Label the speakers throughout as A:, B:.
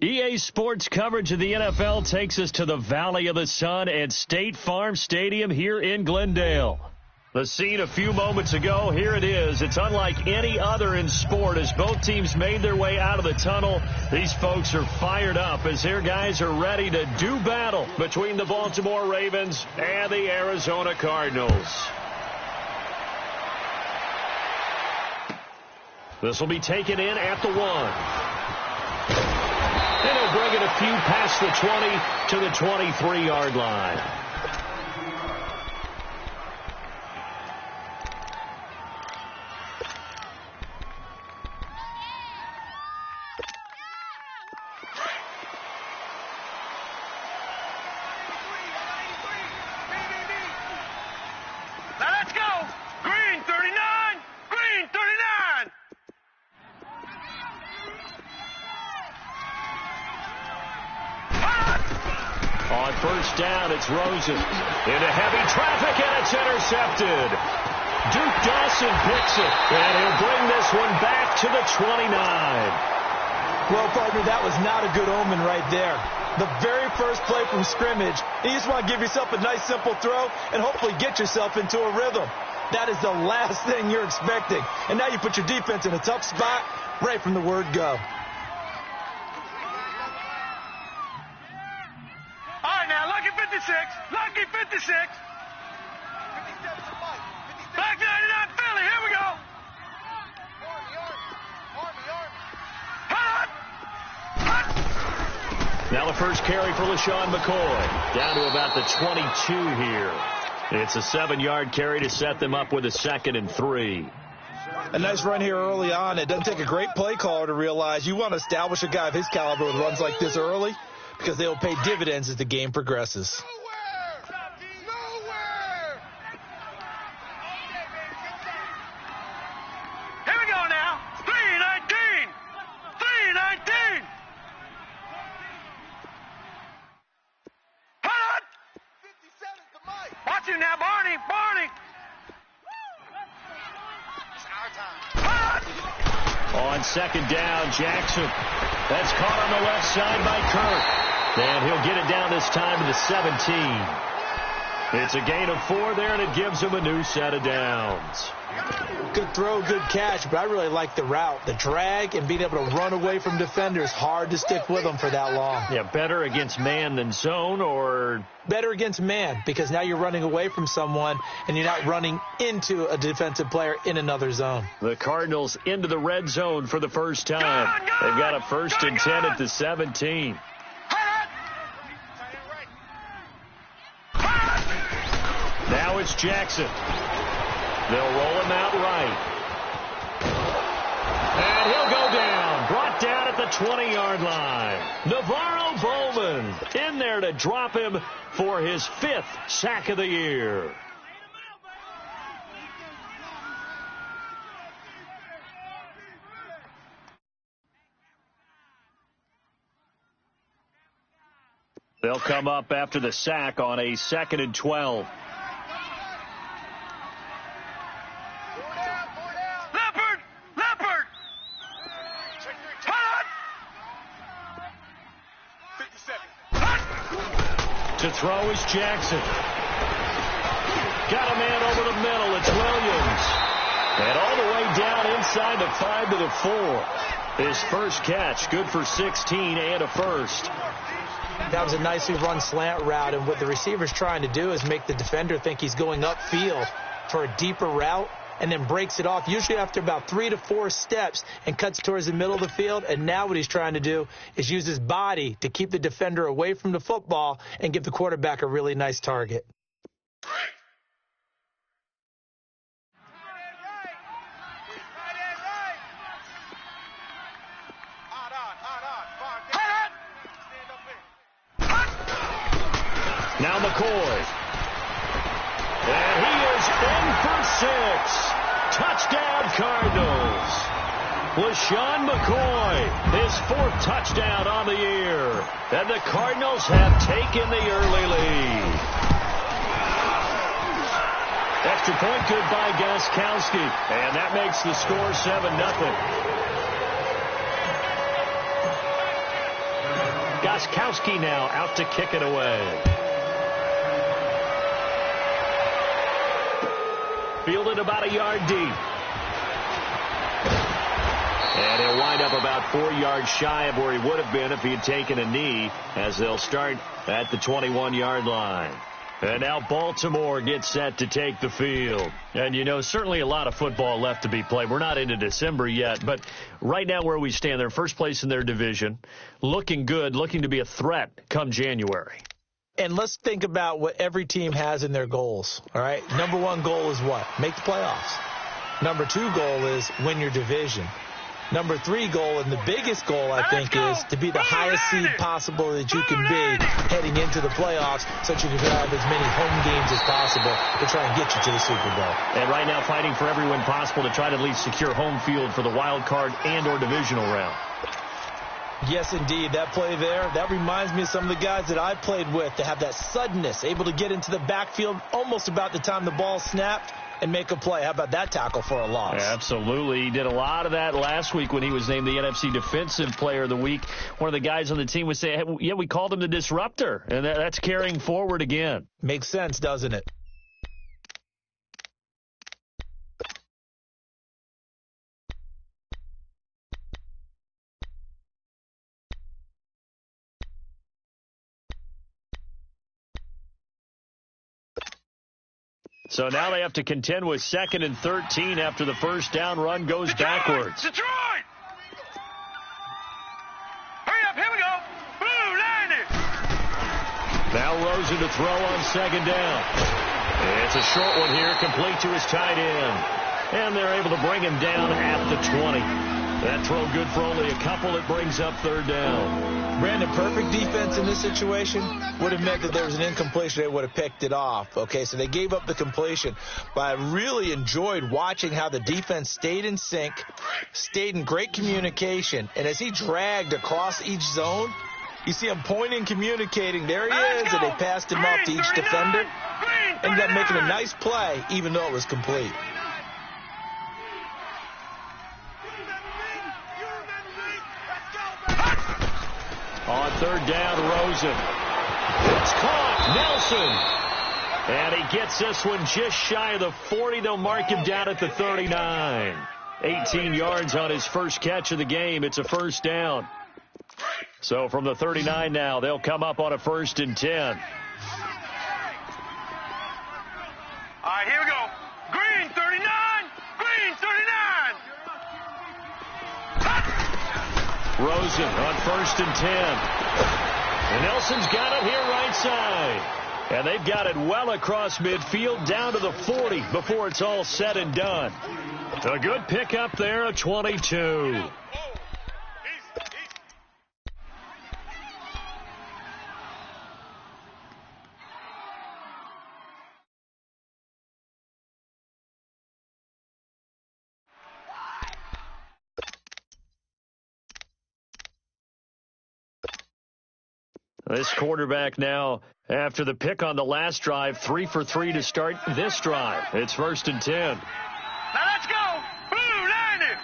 A: EA Sports coverage of the NFL takes us to the Valley of the Sun at State Farm Stadium here in Glendale. The scene a few moments ago, here it is. It's unlike any other in sport as both teams made their way out of the tunnel. These folks are fired up as their guys are ready to do battle between the Baltimore Ravens and the Arizona Cardinals. This will be taken in at the 1. And he'll bring it a few past the 20 to the 23-yard line.
B: Now let's go. Green 39. Green 39.
A: On first down, it's Rosen. Into heavy traffic, and it's intercepted. Duke Dawson picks it, and he'll bring this one back to the 29.
C: Well, partner, that was not a good omen right there. The very first play from scrimmage, you just want to give yourself a nice, simple throw and hopefully get yourself into a rhythm. That is the last thing you're expecting. And now you put your defense in a tough spot right from the word go.
B: All right, now, lucky 56. Lucky 56. Black 99 Philly. Here we go.
A: Now the first carry for LaShawn McCoy. Down to about the 22 here. It's a 7-yard carry to set them up with a 2nd and 3.
C: A nice run here early on. It doesn't take a great play caller to realize you want to establish a guy of his caliber with runs like this early because they will pay dividends as the game progresses.
B: Here we go now. 319. 319. Hold on. Watch him now, Barney. Barney. It's our time.
A: On second down, Jackson. That's caught on the left side by Kirk. And he'll get it down this time to the 17. It's a gain of 4 there, and it gives him a new set of downs.
C: Good throw, good catch, but I really like the route. The drag and being able to run away from defenders, hard to stick with them for that long.
A: Yeah, better against man than zone, or?
C: Better against man, because now you're running away from someone and you're not running into a defensive player in another zone.
A: The Cardinals into the red zone for the first time. They've got a 1st and 10 at the 17. it's Jackson. They'll roll him out right. And he'll go down. Brought down at the 20-yard line. Navarro Bowman in there to drop him for his 5th sack of the year. They'll come up after the sack on a 2nd and 12.
B: Leopard! Hot! 57.
A: To throw is Jackson. Got a man over the middle. It's Williams. And all the way down inside the 5 to the 4. His first catch, good for 16 and a first.
C: That was a nicely run slant route, and what the receiver's trying to do is make the defender think he's going upfield for a deeper route, and then breaks it off, usually after about 3 to 4 steps, and cuts towards the middle of the field. And now what he's trying to do is use his body to keep the defender away from the football and give the quarterback a really nice target.
A: Now McCoy. And he is in for 6. Touchdown Cardinals. LaShawn McCoy, his 4th touchdown on the year. And the Cardinals have taken the early lead. Extra point good by Gostkowski. And that makes the score 7-0. Gostkowski now out to kick it away. Fielded about a yard deep. And he'll wind up about 4 yards shy of where he would have been if he had taken a knee, as they'll start at the 21-yard line. And now Baltimore gets set to take the field. And, you know, certainly a lot of football left to be played. We're not into December yet, but right now where we stand, they're first place in their division, looking good, looking to be a threat come January.
C: And let's think about what every team has in their goals, all right? Number 1 goal is what? Make the playoffs. Number 2 goal is win your division. Number 3 goal, and the biggest goal, I think, is to be the highest seed possible that you can be heading into the playoffs, so that you can have as many home games as possible to try and get you to the Super Bowl.
A: And right now fighting for every win possible to try to at least secure home field for the wild card and or divisional round.
C: Yes, indeed. That play there, that reminds me of some of the guys that I played with to have that suddenness, able to get into the backfield almost about the time the ball snapped and make a play. How about that tackle for a loss?
A: Absolutely. He did a lot of that last week when he was named the NFC Defensive Player of the Week. One of the guys on the team would say, hey, yeah, we called him the disruptor, and that's carrying forward again.
C: Makes sense, doesn't it?
A: So now they have to contend with 2nd and 13 after the first down run goes backwards.
B: Detroit! Hurry up, here we go. Blue, landed.
A: Now Rosen to throw on 2nd down. It's a short one here, complete to his tight end. And they're able to bring him down at the 20. That throw good for only a couple. It brings up 3rd down.
C: Brandon, perfect defense in this situation would have meant that there was an incompletion. They would have picked it off. Okay, so they gave up the completion. But I really enjoyed watching how the defense stayed in sync, stayed in great communication. And as he dragged across each zone, you see him pointing, communicating. There he is, and they passed him up to each defender. Ended up making a nice play, even though it was complete.
A: On 3rd down, Rosen. It's caught. Nelson. And he gets this one just shy of the 40. They'll mark him down at the 39. 18 yards on his first catch of the game. It's a 1st down. So from the 39 now, they'll come up on a 1st and 10.
B: All right, here we go. Green 39. Green 39.
A: Rosen on 1st and 10. And Nelson's got it here right side. And they've got it well across midfield down to the 40 before it's all said and done. A good pickup there, a 22. This quarterback now, after the pick on the last drive, 3 for 3 to start this drive. It's 1st and 10.
B: Now let's go. Blue 90.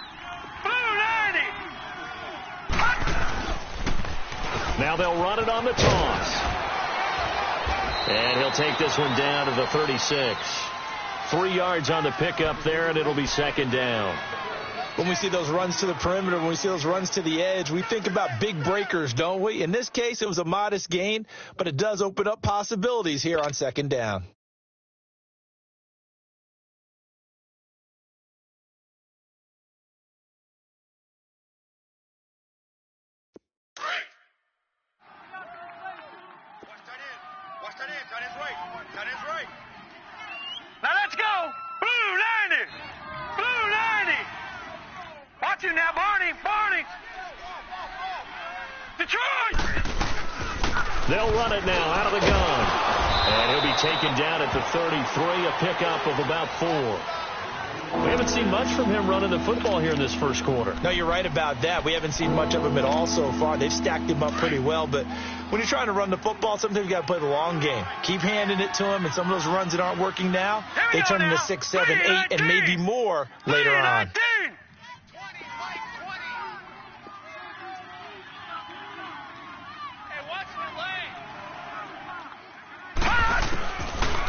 B: Blue 90.
A: Now they'll run it on the toss. And he'll take this one down to the 36. 3 yards on the pickup there, and it'll be 2nd down.
C: When we see those runs to the perimeter, when we see those runs to the edge, we think about big breakers, don't we? In this case, it was a modest gain, but it does open up possibilities here on 2nd down.
B: Now let's go. Blue 90. Blue 90. Watch it now, Barney. Barney. Detroit.
A: They'll run it now out of the gun. And he'll be taken down at the 33, a pickup of about 4. We haven't seen much from him running the football here in this first quarter.
C: No, you're right about that. We haven't seen much of him at all so far. They've stacked him up pretty well, but when you're trying to run the football, sometimes you got to play the long game. Keep handing it to him, and some of those runs that aren't working now, they turn into 6, 7, 8, and maybe more later on.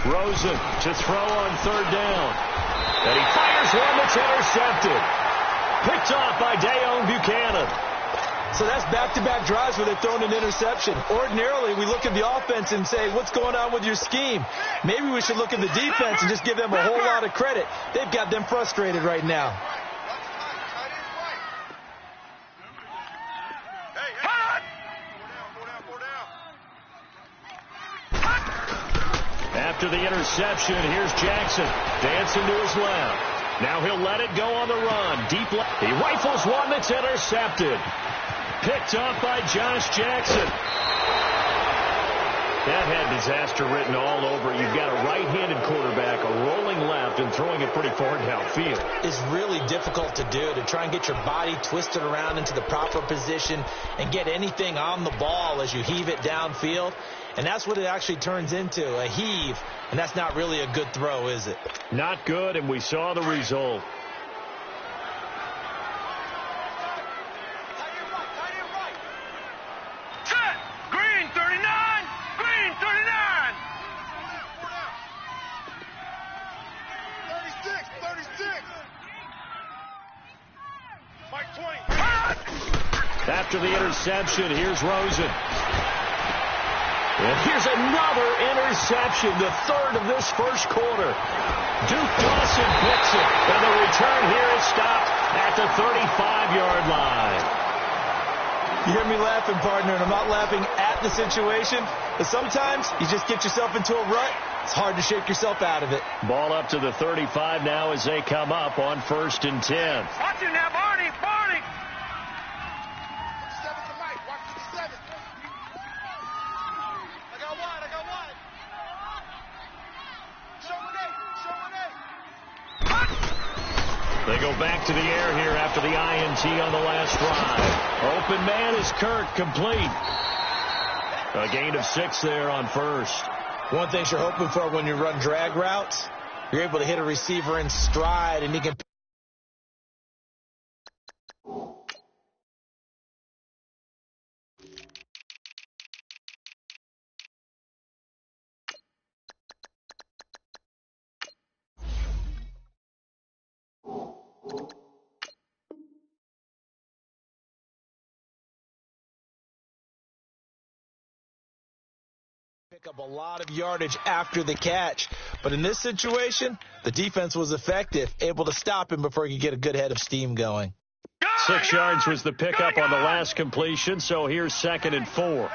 A: Rosen to throw on 3rd down. And he fires one that's intercepted. Picked off by Dayon Buchanan.
C: So that's back-to-back drives where they're throwing an interception. Ordinarily, we look at the offense and say, what's going on with your scheme? Maybe we should look at the defense and just give them a whole lot of credit. They've got them frustrated right now.
A: After the interception, here's Jackson dancing to his left. Now he'll let it go on the run. Deep left. He rifles one that's intercepted. Picked off by Josh Jackson. That had disaster written all over. You've got a right-handed quarterback, a rolling left, and throwing it pretty far downfield.
C: It's really difficult to do, to try and get your body twisted around into the proper position and get anything on the ball as you heave it downfield. And that's what it actually turns into, a heave. And that's not really a good throw, is it?
A: Not good, and we saw the result.
B: Green 39. Green 39. 36. Mike 20.
A: After the interception, here's Rosen. And here's another interception, the 3rd of this first quarter. Duke Dawson picks it, and the return here is stopped at the 35-yard line.
C: You hear me laughing, partner, and I'm not laughing at the situation, but sometimes you just get yourself into a rut. It's hard to shake yourself out of it.
A: Ball up to the 35 now as they come up on 1st and 10.
B: Watch it now, Barney. Barney.
A: They go back to the air here after the INT on the last drive. Open man is Kirk, complete. A gain of 6 there on 1st.
C: One thing you're hoping for when you run drag routes, you're able to hit a receiver in stride, and he can... pick up a lot of yardage after the catch. But in this situation, the defense was effective, able to stop him before he could get a good head of steam going.
A: 6 yards was the pickup on the last completion, so here's 2nd and 4.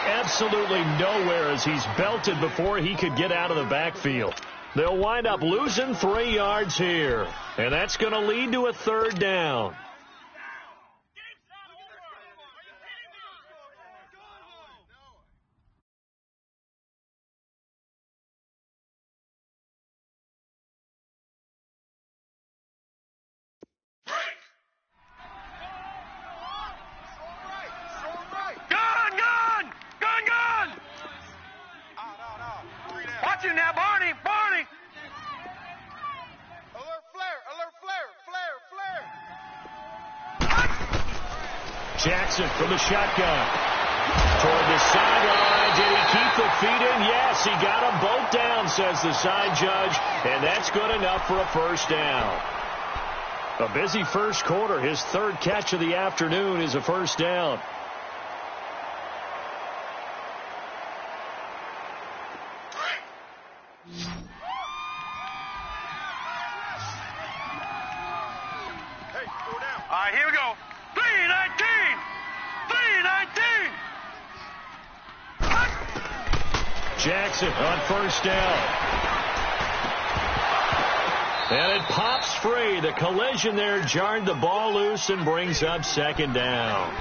A: absolutely nowhere as he's belted before he could get out of the backfield. They'll wind up losing 3 yards here, and that's going to lead to a 3rd down.
B: Watch it now, Barney.
D: Alert flare.
A: Jackson from the shotgun. Toward the sideline. Did he keep the feet in? Yes, he got them both down, says the side judge. And that's good enough for a 1st down. A busy 1st quarter. His 3rd catch of the afternoon is a 1st down.
B: All right, here we go. 319.
A: Jackson on 1st down. And it pops free. The collision there jarred the ball loose and brings up 2nd down.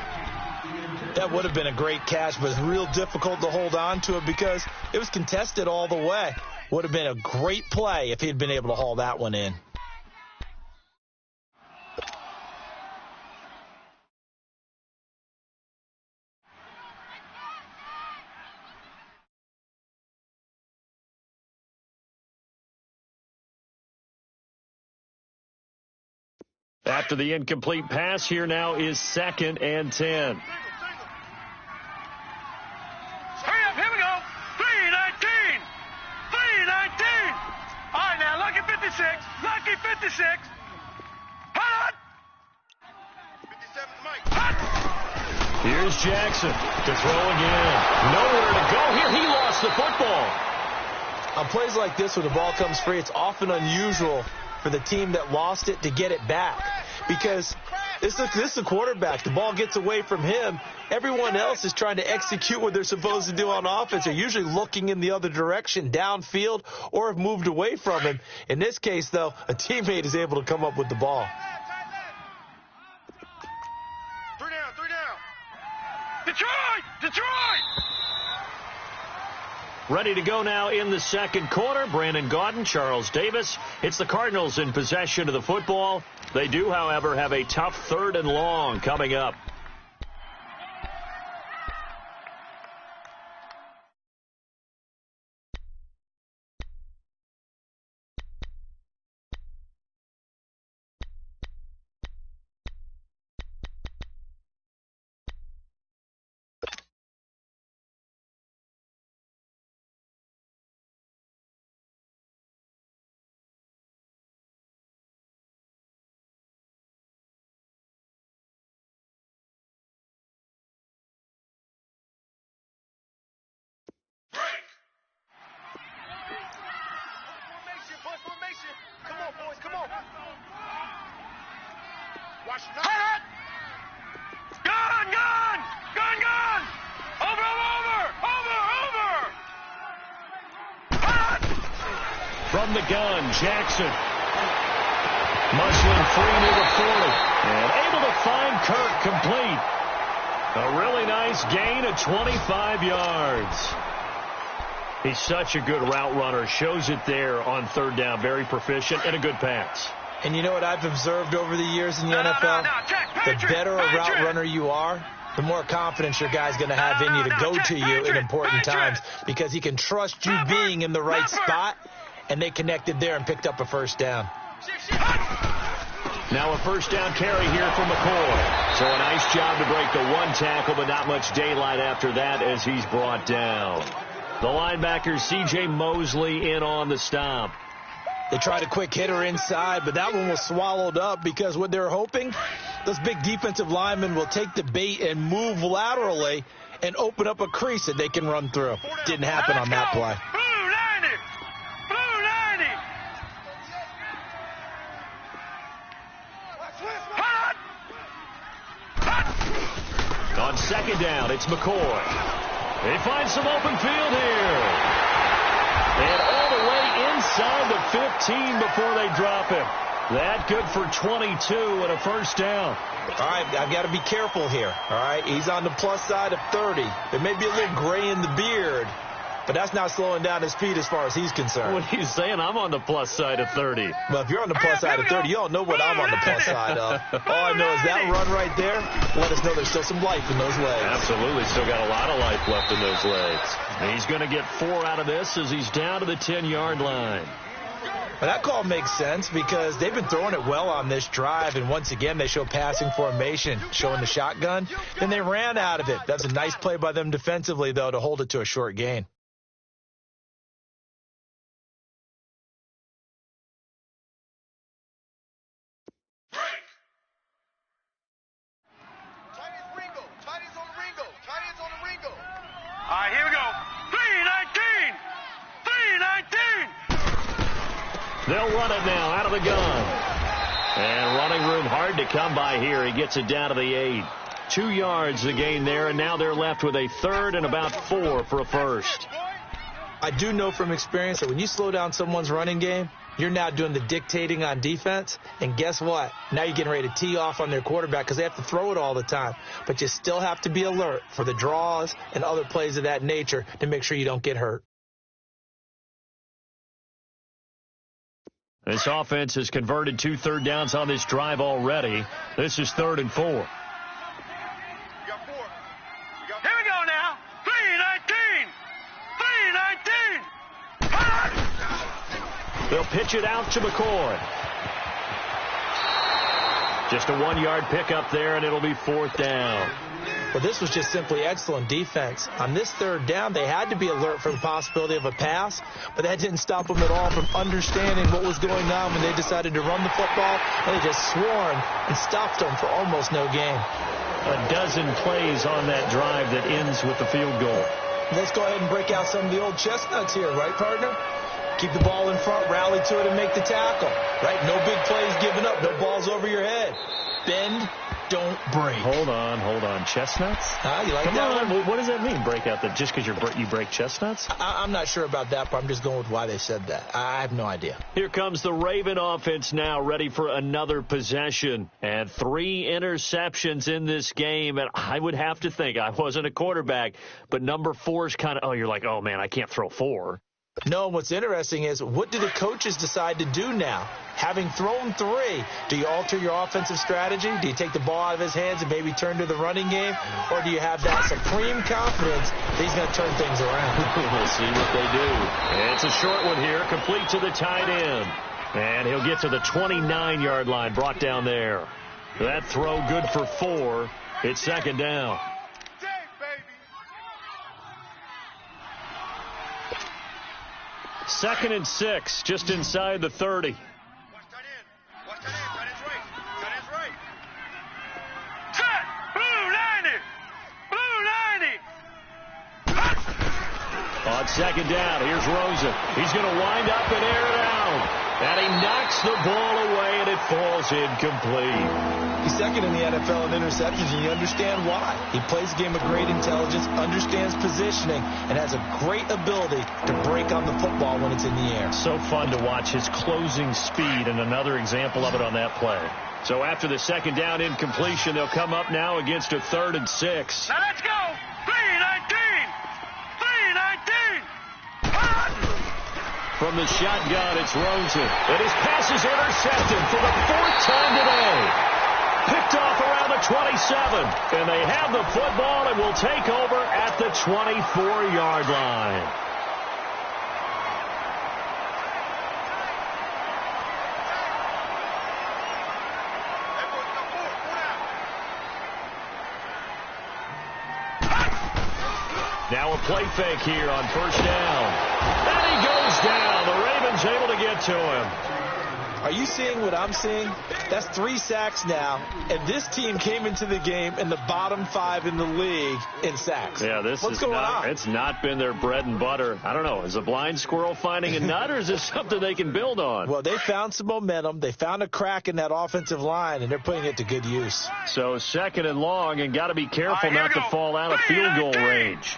C: That would have been a great catch, but it's real difficult to hold on to it because it was contested all the way. Would have been a great play if he had been able to haul that one in.
A: After the incomplete pass, here now is 2nd and 10.
B: Hurry up, here we go. 319. All right, now, lucky 56. Hot.
D: 57's Mike.
B: Hot.
A: Here's Jackson to throw again. Nowhere to go here. He lost the football.
C: On plays like this where the ball comes free, it's often unusual for the team that lost it to get it back because this is the quarterback. The ball gets away from him. Everyone else is trying to execute what they're supposed to do on offense. They're usually looking in the other direction, downfield, or have moved away from him. In this case, though, a teammate is able to come up with the ball.
D: 3 down.
B: Detroit.
A: Ready to go now in the 2nd quarter. Brandon Gaudin, Charles Davis. It's the Cardinals in possession of the football. They do, however, have a tough 3rd and long coming up.
D: Formation. Come on, boys. Watch now.
B: Hot. Gun. Over. Hot.
A: From the gun, Jackson. Muslim free near the 40. And able to find Kirk complete. A really nice gain of 25 yards. He's such a good route runner. Shows it there on 3rd down. Very proficient and a good pass.
C: And you know what I've observed over the years in the NFL? The better a route runner you are, the more confidence your guy's going to have in you to go to you in important times because he can trust you being in the right spot, and they connected there and picked up a 1st down.
A: Now a 1st down carry here from McCoy. So a nice job to break the 1 tackle, but not much daylight after that as he's brought down. The linebacker, C.J. Mosley, in on the stop.
C: They tried a quick hitter inside, but that one was swallowed up because what they're hoping, those big defensive linemen will take the bait and move laterally and open up a crease that they can run through. Didn't happen on that play.
B: Blue 90. Hot.
A: On 2nd down, it's McCoy. He finds some open field here. And all the way inside the 15 before they drop him. That good for 22 and a first down.
C: All right, I've got to be careful here. All right, he's on the plus side of 30. There may be a little gray in the beard, but that's not slowing down his speed as far as he's concerned.
A: What are you saying? I'm on the plus side of 30.
C: Well, if you're on the plus side of 30, you don't know what I'm on the plus side of. All I know is that run right there, let us know there's still some life in those legs.
A: Absolutely, still got a lot of life left in those legs. He's going to get 4 out of this as he's down to the 10-yard line.
C: Well, that call makes sense because they've been throwing it well on this drive, and once again they show passing formation, showing the shotgun. Then they ran out of it. That's a nice play by them defensively, though, to hold it to a short gain.
B: All right, here we go. 319! 319!
A: They'll run it now out of the gun. And running room hard to come by here. He gets it down to the 8. 2 yards the gain there, and now they're left with a third and about 4 for a first.
C: I do know from experience that when you slow down someone's running game, you're now doing the dictating on defense. And guess what? Now you're getting ready to tee off on their quarterback because they have to throw it all the time. But you still have to be alert for the draws and other plays of that nature to make sure you don't get hurt.
A: This offense has converted 2 third downs on this drive already. This is 3rd and 4.
B: Here we go now. 319! 319!
A: They'll pitch it out to McCoy. Just a 1-yard pickup there, and it'll be 4th down.
C: Well, this was just simply excellent defense. On this 3rd down, they had to be alert for the possibility of a pass, but that didn't stop them at all from understanding what was going on when they decided to run the football, and they just swarmed and stopped them for almost no gain.
A: A dozen plays on that drive that ends with the field goal.
C: Let's go ahead and break out some of the old chestnuts here, right, partner? Keep the ball in front, rally to it, and make the tackle, right? No big plays given up, no balls over your head. Bend, don't break.
A: Hold on. Chestnuts?
C: You like
A: Come
C: that
A: on.
C: one?
A: What does that mean, break out? Just because you break chestnuts?
C: I'm not sure about that, but I'm just going with why they said that. I have no idea.
A: Here comes the Raven offense now, ready for another possession. And 3 interceptions in this game. And I would have to think, I wasn't a quarterback, but number 4 is kind of, you're like, oh, man, I can't throw 4.
C: No, what's interesting is what do the coaches decide to do now? Having thrown 3, do you alter your offensive strategy? Do you take the ball out of his hands and maybe turn to the running game? Or do you have that supreme confidence that he's going to turn things around?
A: We'll see what they do. It's a short one here, complete to the tight end. And he'll get to the 29-yard line, brought down there. That throw good for 4. It's 2nd down. 2nd and 6, just inside the 30.
D: Watch that in. Watch that in. Tight end's right. Tight end's right.
B: Set! Blue 90! Blue 90!
A: On 2nd down, here's Rosen. He's going to wind up and air it out. And he knocks the ball away, and it falls incomplete.
C: He's 2nd in the NFL in interceptions, and you understand why. He plays a game of great intelligence, understands positioning, and has a great ability to break on the football when it's in the air.
A: So fun to watch his closing speed, and another example of it on that play. So after the 2nd down incompletion, they'll come up now against a 3rd and 6.
B: Now let's go! 319! 319!
A: From the shotgun, it's Rosen. And his pass is intercepted for the 4th time today. Picked off around the 27. And they have the football and will take over at the 24-yard line. Now a play fake here on 1st down. And he goes down. The Ravens able to get to him.
C: Are you seeing what I'm seeing? That's 3 sacks now, and this team came into the game in the bottom 5 in the league in sacks.
A: Yeah,
C: What's going on?
A: It's not been their bread and butter. I don't know. Is a blind squirrel finding a nut, or is this something they can build on?
C: Well, they found some momentum. They found a crack in that offensive line, and they're putting it to good use.
A: So 2nd and long, and got to be careful not to fall out of field goal range.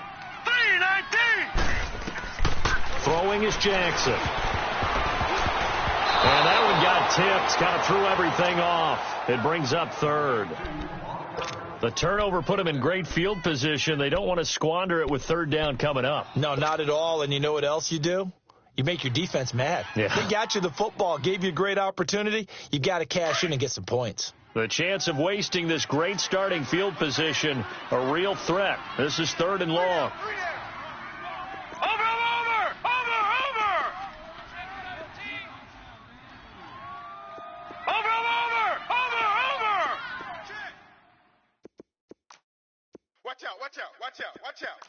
A: Throwing is Jackson. And that one got tipped. Kind of threw everything off. It brings up third. The turnover put them in great field position. They don't want to squander it with third down coming up.
C: No, not at all. And you know what else you do? You make your defense mad.
A: Yeah.
C: They got you the football, gave you a great opportunity. You got to cash in and get some points.
A: The chance of wasting this great starting field position, a real threat. This is third and long.
D: Watch out.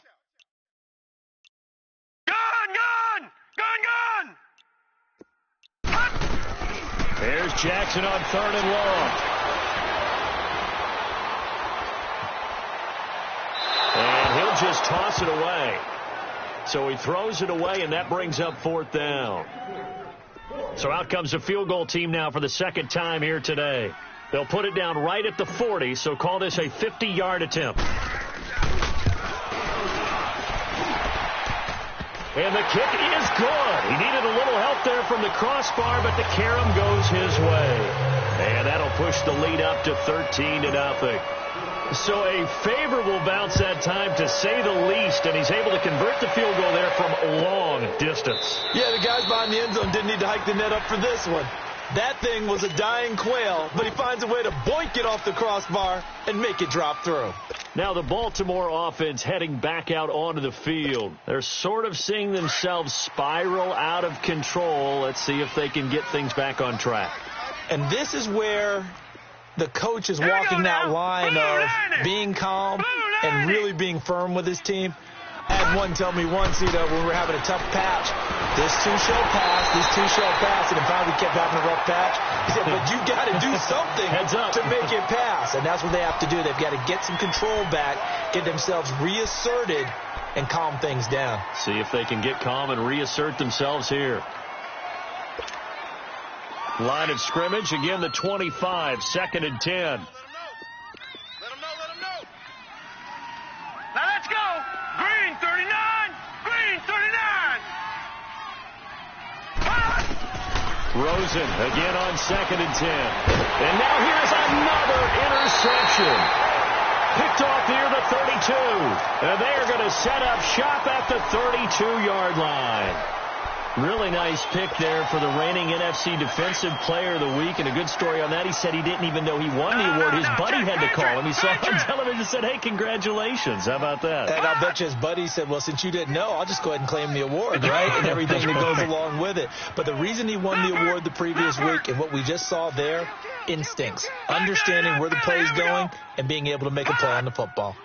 B: Gun!
A: There's Jackson on third and long. And he'll just toss it away. So he throws it away, and that brings up fourth down. So out comes the field goal team now for the second time here today. They'll put it down right at the 40, so call this a 50-yard attempt. And the kick is good. He needed a little help there from the crossbar, but the carom goes his way. And that'll push the lead up to 13-0. So a favorable bounce that time, to say the least, and he's able to convert the field goal there from long distance.
C: Yeah, the guys behind the end zone didn't need to hike the net up for this one. That thing was a dying quail, but he finds a way to boink it off the crossbar and make it drop through.
A: Now the Baltimore offense heading back out onto the field. They're sort of seeing themselves spiral out of control. Let's see if they can get things back on track.
C: And this is where the coach is walking that line of being calm and really being firm with his team. I had one tell me once, when we were having a tough patch, this two shall pass, and it finally kept having a rough patch. He said, but you got to do something to make it pass. And that's what they have to do. They've got to get some control back, get themselves reasserted, and calm things down.
A: See if they can get calm and reassert themselves here. Line of scrimmage, again the 25, 2nd and 10.
D: Let him know.
B: Now let's go. Green 39.
A: Rosen again on 2nd and 10. And now here's another interception. Picked off near the 32. And they are going to set up shop at the 32-yard line. Really nice pick there for the reigning NFC Defensive Player of the Week. And a good story on that. He said he didn't even know he won the award. His buddy had to call him. He saw it on television and said, hey, congratulations. How about that?
C: And I'll bet you his buddy said, well, since you didn't know, I'll just go ahead and claim the award, right? And everything that goes along with it. But the reason he won the award the previous week and what we just saw there, instincts. Understanding where the play is going and being able to make a play on the football.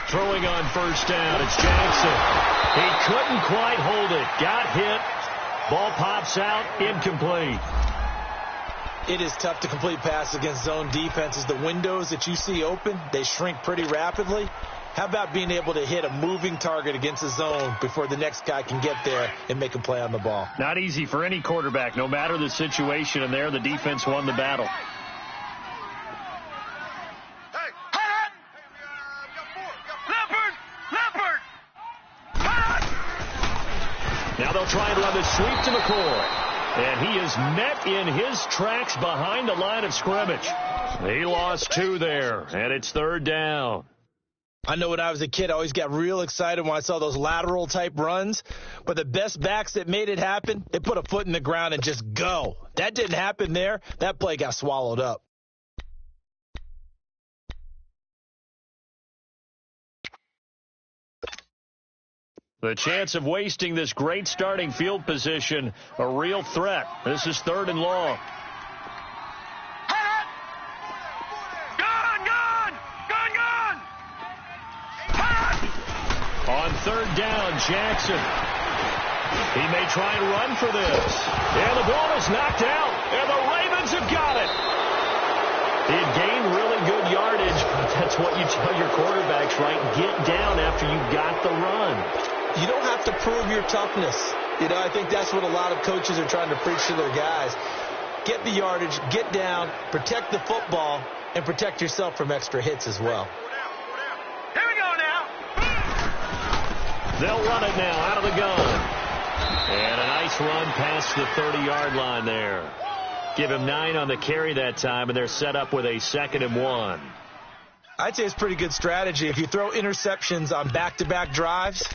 A: Throwing on first down, it's Jackson. He couldn't quite hold it. Got hit. Ball pops out, incomplete.
C: It is tough to complete passes against zone defenses. The windows that you see open, they shrink pretty rapidly. How about being able to hit a moving target against a zone before the next guy can get there and make a play on the ball?
A: Not easy for any quarterback, no matter the situation, and there the defense won the battle. Now they'll try and run the sweep to McCoy. And he is met in his tracks behind the line of scrimmage. He lost 2 there, and it's third down.
C: I know when I was a kid, I always got real excited when I saw those lateral-type runs. But the best backs that made it happen, they put a foot in the ground and just go. That didn't happen there. That play got swallowed up.
A: The chance of wasting this great starting field position, a real threat. This is third and long. On third down, Jackson. He may try and run for this. And the ball is knocked out, and the Ravens have got it. He had gained really good yardage, but that's what you tell your quarterbacks, right? Get down after you got the run.
C: You don't have to prove your toughness. I think that's what a lot of coaches are trying to preach to their guys. Get the yardage, get down, protect the football, and protect yourself from extra hits as well.
B: Here we go now.
A: They'll run it now out of the gun. And a nice run past the 30-yard line there. Give him 9 on the carry that time, and they're set up with a 2nd and 1.
C: I'd say it's pretty good strategy. If you throw interceptions on back-to-back drives,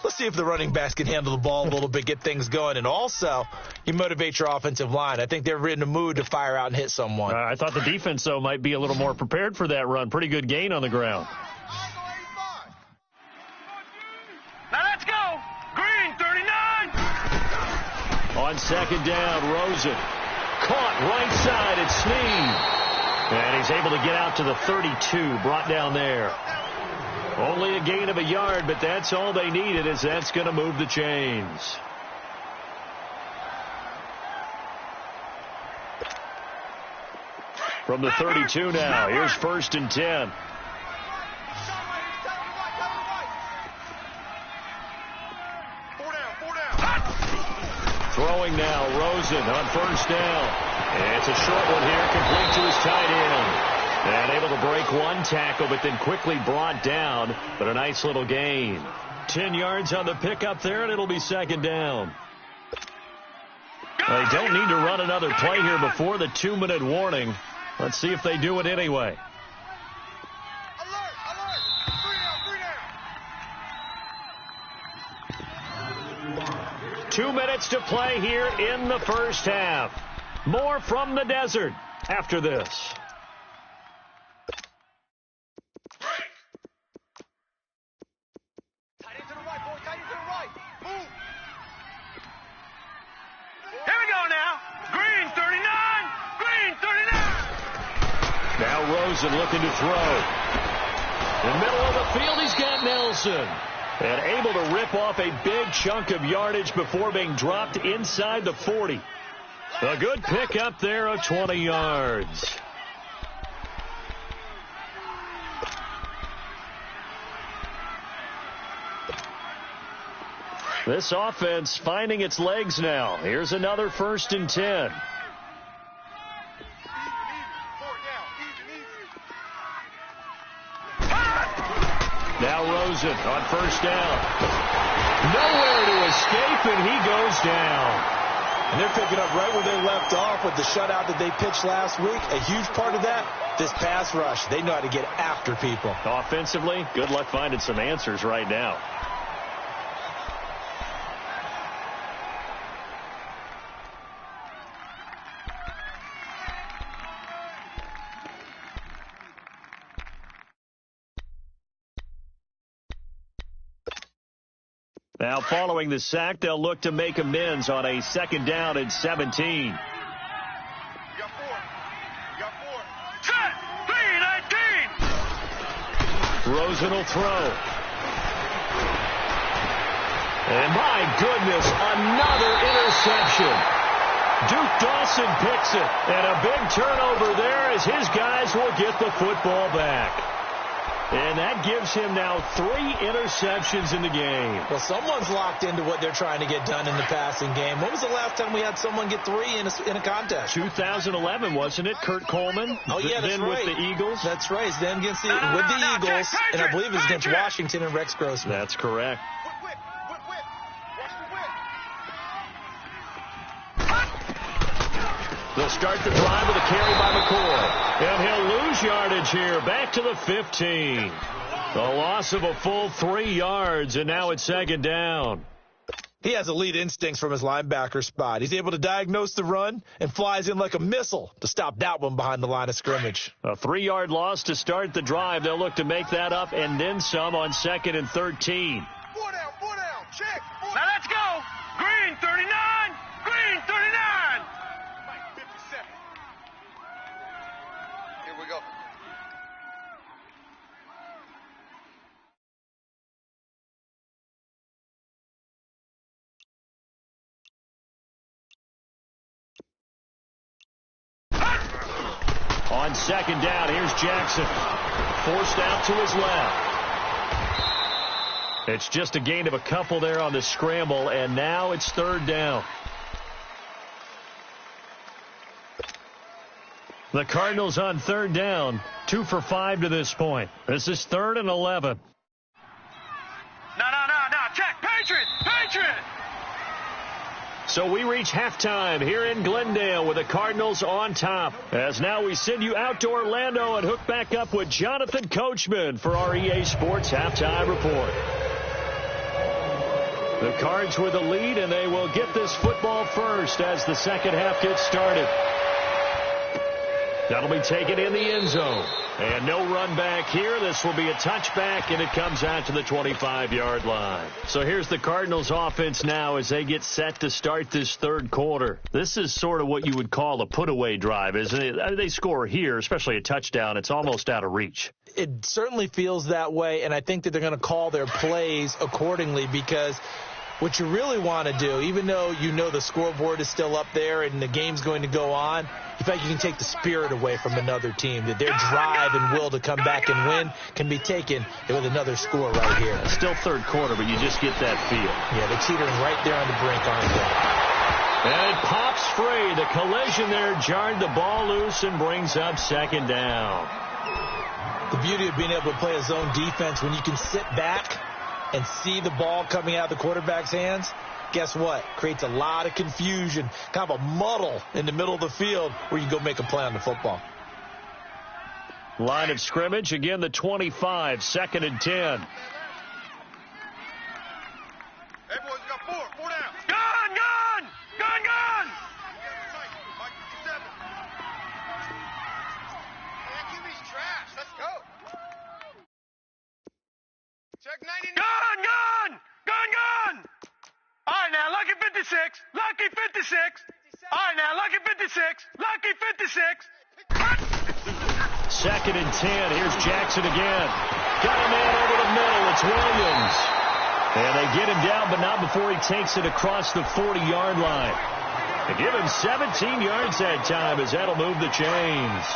C: let's see if the running backs can handle the ball a little bit, get things going. And also, you motivate your offensive line. I think they're in the mood to fire out and hit someone.
A: I thought the defense, though, might be a little more prepared for that run. Pretty good gain on the ground.
B: Now let's go. Green, 39.
A: On 2nd down, Rosen. Caught right side at Snead. And he's able to get out to the 32, brought down there. Only a gain of a yard, but that's all they needed, as that's going to move the chains. From the 32 now, here's 1st and 10. Throwing now, Rosen on 1st down. It's a short one here, complete to his tight end. And able to break one tackle, but then quickly brought down. But a nice little gain. 10 yards on the pickup there, and it'll be 2nd down. They don't need to run another play here before the 2-minute warning. Let's see if they do it anyway.
D: Alert, alert. 3 down.
A: 2 minutes to play here in the first half. More from the desert after this.
B: Here we go now. Green, 39. Green, 39.
A: Now Rosen looking to throw. In the middle of the field, he's got Nelson. And able to rip off a big chunk of yardage before being dropped inside the 40. A good pickup there of 20 yards. This offense finding its legs now. Here's another 1st and 10. Now Rosen on 1st down. Nowhere to escape, and he goes down.
C: And they're picking up right where they left off with the shutout that they pitched last week. A huge part of that, this pass rush. They know how to get after people.
A: Offensively, good luck finding some answers right now. Now, following the sack, they'll look to make amends on a 2nd down and 17.
D: You got 4. You got 4.
B: Set. 3-19.
A: Rosen will throw. And my goodness, another interception. Duke Dawson picks it. And a big turnover there as his guys will get the football back. And that gives him now 3 interceptions in the game.
C: Well, someone's locked into what they're trying to get done in the passing game. When was the last time we had someone get 3 in a contest?
A: 2011, wasn't it? Kurt Coleman?
C: Oh, yeah, that's
A: then
C: right.
A: with the Eagles?
C: That's right. It's then against with the Eagles, and I believe it was against Washington and Rex Grossman.
A: That's correct.
D: Whip. Watch the whip.
A: They'll start the drive with a carry by McCoy. And he'll lose yardage here, back to the 15. The loss of a full 3 yards, and now it's 2nd down.
C: He has elite instincts from his linebacker spot. He's able to diagnose the run and flies in like a missile to stop that one behind the line of scrimmage.
A: A 3-yard loss to start the drive. They'll look to make that up and then some on 2nd and 13.
D: 4 down. Check.
B: Now let's go. Green, 39. Green, 39.
D: 57. Here we go.
A: On 2nd down, here's Jackson. Forced out to his left. It's just a gain of a couple there on the scramble, and now it's 3rd down. The Cardinals on 3rd down, 2 for 5 to this point. This is 3rd and 11.
B: No. Check.
A: So we reach halftime here in Glendale with the Cardinals on top. As now we send you out to Orlando and hook back up with Jonathan Coachman for our EA Sports Halftime Report. The Cards with the lead, and they will get this football first as the second half gets started. That'll be taken in the end zone. And no run back here. This will be a touchback, and it comes out to the 25-yard line. So here's the Cardinals offense now as they get set to start this third quarter. This is sort of what you would call a put-away drive, isn't it? I mean, they score here, especially a touchdown. It's almost out of reach.
C: It certainly feels that way, and I think that they're going to call their plays accordingly because what you really want to do, even though you know the scoreboard is still up there and the game's going to go on, in fact, you can take the spirit away from another team, that their drive and will to come back and win can be taken with another score right here.
A: Still third quarter, but you just get that feel.
C: Yeah, they're teetering right there on the brink, aren't they?
A: And it pops free. The collision there jarred the ball loose and brings up second down.
C: The beauty of being able to play a zone defense when you can sit back and see the ball coming out of the quarterback's hands, guess what? Creates a lot of confusion, kind of a muddle in the middle of the field where you go make a play on the football.
A: Line of scrimmage, again the 25, second and 10.
D: Hey, boys, we got four down.
B: Gun, gun! Gun, gun!
D: Mike, 7. Man, give me trash. Let's go. Check 99.
B: Gun, gun! Gun, gun! All right, now, lucky 56. Lucky 56. All right, now, lucky 56. Lucky 56.
A: Second and 10. Here's Jackson again. Got a man over the middle. It's Williams. And they get him down, but not before he takes it across the 40-yard line. They give him 17 yards that time as that'll move the chains.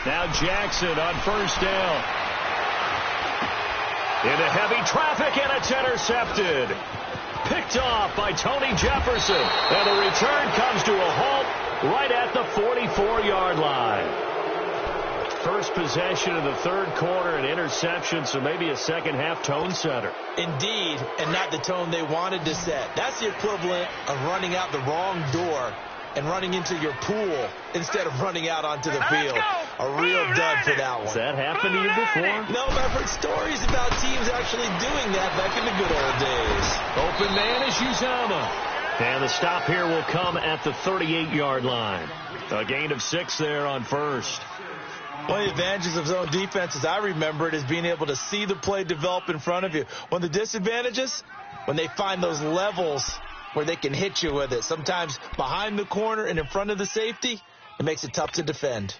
A: Now Jackson on first down. Into heavy traffic, and it's intercepted. Picked off by Tony Jefferson. And the return comes to a halt right at the 44-yard line. First possession of the third quarter, an interception, so maybe a second-half tone setter.
C: Indeed, and not the tone they wanted to set. That's the equivalent of running out the wrong door and running into your pool instead of running out onto the field. A real dud for that one.
A: Has that happened to you before?
C: No, but I've heard stories about teams actually doing that back in the good old days.
A: Open man is Uzama. And the stop here will come at the 38-yard line. A gain of 6 there on first.
C: One of the advantages of zone defense, as I remember it, is being able to see the play develop in front of you. One of the disadvantages, when they find those levels where they can hit you with it. Sometimes behind the corner and in front of the safety, it makes it tough to defend.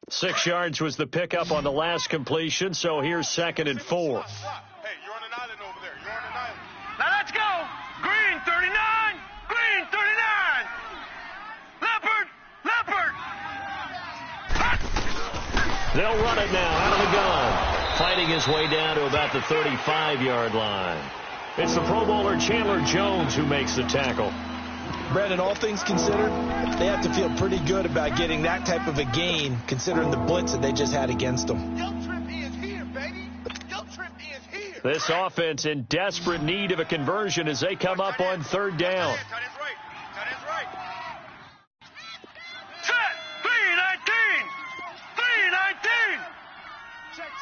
A: 6 yards was the pickup on the last completion, so here's second and 4.
D: Hey, you're on an island over there. You're on an island.
B: Now let's go. Green 39. Green 39. Leopard. Leopard.
A: They'll run it now out of the gun. Fighting his way down to about the 35-yard line. It's the Pro Bowler Chandler Jones who makes the tackle.
C: Brandon, all things considered, they have to feel pretty good about getting that type of a gain, considering the blitz that they just had against them.
D: Guilt trip is here, baby. Guilt trip is here.
A: This offense in desperate need of a conversion as they come up on third down.
D: Tight end's right. Tight end's right.
B: Set. 319. 319.
D: Check.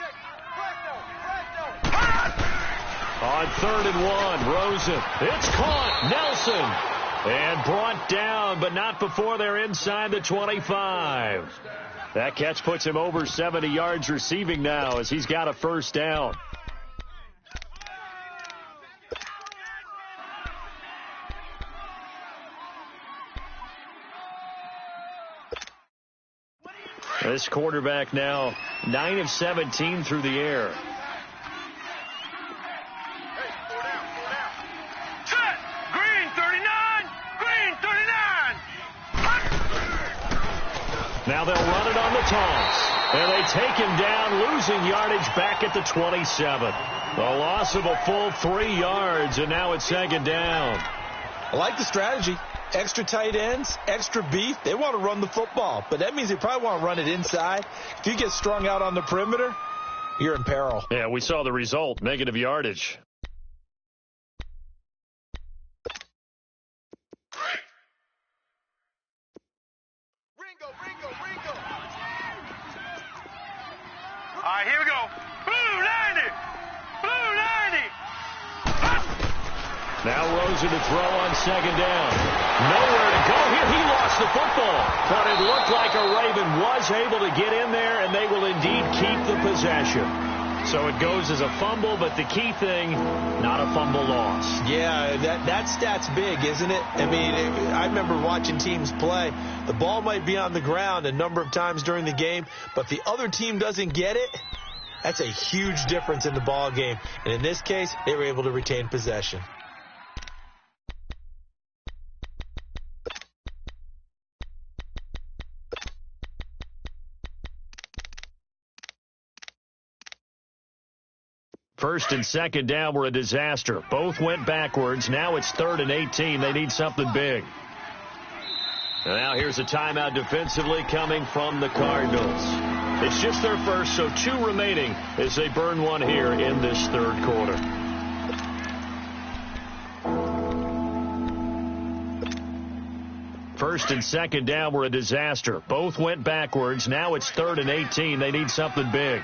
D: Black note.
A: On third and 1, Rosen. It's caught. Nelson. And brought down, but not before they're inside the 25. That catch puts him over 70 yards receiving now as he's got a first down. This quarterback now 9 of 17 through the air. Now they'll run it on the toss. And they take him down, losing yardage back at the 27. A loss of a full 3 yards, and now it's second down.
C: I like the strategy. Extra tight ends, extra beef, they want to run the football. But that means they probably want to run it inside. If you get strung out on the perimeter, you're in peril.
A: Yeah, we saw the result, negative yardage.
D: Ringo.
B: All right, here we go. Blue 90. Blue 90.
A: Now Rosen to throw on second down. Nowhere to go here. He lost the football. But it looked like a Raven was able to get in there, and they will indeed keep the possession. So it goes as a fumble, but the key thing, not a fumble loss.
C: Yeah, that stat's big, isn't it? I mean, I remember watching teams play. The ball might be on the ground a number of times during the game, but if the other team doesn't get it, that's a huge difference in the ball game. And in this case, they were able to retain possession.
A: First and second down were a disaster. Both went backwards. Now it's 3rd and 18. They need something big. And now here's a timeout defensively coming from the Cardinals. It's just their first, so 2 remaining as they burn one here in this third quarter. First and second down were a disaster. Both went backwards. Now it's 3rd and 18. They need something big.